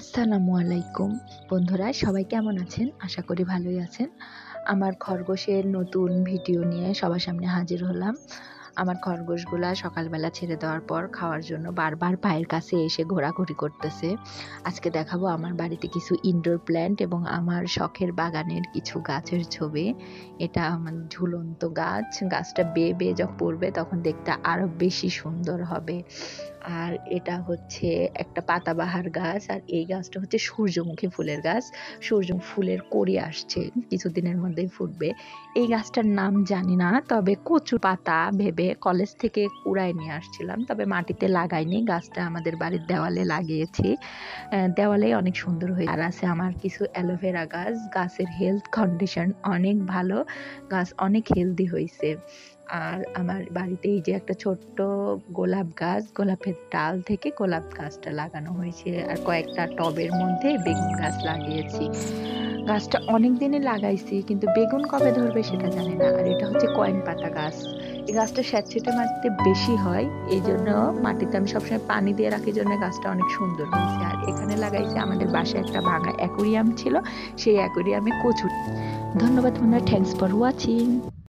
আসসালামু আলাইকুম বন্ধুরা, সবাই কেমন আছেন? আশা করি ভালোই আছেন। আমার খরগোশের নতুন ভিডিও নিয়ে সবার সামনে হাজির হলাম। আমার খরগোশগুলা সকালবেলা ছেড়ে দেওয়ার পর খাওয়ার জন্য বারবার পায়ের কাছে এসে ঘোরাঘুরি করতেছে। আজকে দেখাবো আমার বাড়িতে কিছু ইনডোর প্ল্যান্ট এবং আমার শখের বাগানের কিছু গাছের ছবি। এটা আমার ঝুলন্ত গাছ। গাছটা বেয়ে বেয়ে যখন পড়বে তখন দেখতে আরো বেশি সুন্দর হবে। আর এটা হচ্ছে একটা পাতাবাহার গাছ, আর এই গাছটা হচ্ছে সূর্যমুখী ফুলের গাছ। সূর্যমুখী ফুলের কড়ি আসছে, কিছুদিনের মধ্যেই ফুটবে। এই গাছটার নাম জানি না, তবে কচু পাতা ভেবে কলেজ থেকে কুড়ায় নিয়ে আসছিলাম, তবে মাটিতে লাগাইনি। গাছটা আমাদের বাড়ির দেওয়ালে লাগিয়েছি। দেওয়ালে অনেক সুন্দর হয়ে। আর আছে আমার কিছু অ্যালোভেরা গাছ। গাছের হেলথ কন্ডিশন অনেক ভালো, গাছ অনেক হেলদি হয়েছে। আর আমার বাড়িতে এই যে একটা ছোট্ট গোলাপ গাছ, গোলাপের ডাল থেকে গোলাপ গাছটা লাগানো হয়েছে। আর কয়েকটা টবের মধ্যে বেগুন গাছ লাগিয়েছি। গাছটা অনেক দিনে লাগাইছি, কিন্তু বেগুন কবে ধরবে সেটা জানি না। আর এটা হচ্ছে কয়েন পাতা গাছ। এই গাছটা স্যাঁতসেঁতে মাটিতে বেশি হয়, এই জন্য মাটিতে আমি সবসময় পানি দিয়ে রাখি, জন্য গাছটা অনেক সুন্দর হয়েছে। আর এখানে লাগাইছি, আমাদের বাসায় একটা ভাঙা অ্যাকুরিয়াম ছিল, সেই অ্যাকুরিয়ামে কচু। ধন্যবাদ বন্ধুরা, থ্যাংকস ফর ওয়াচিং।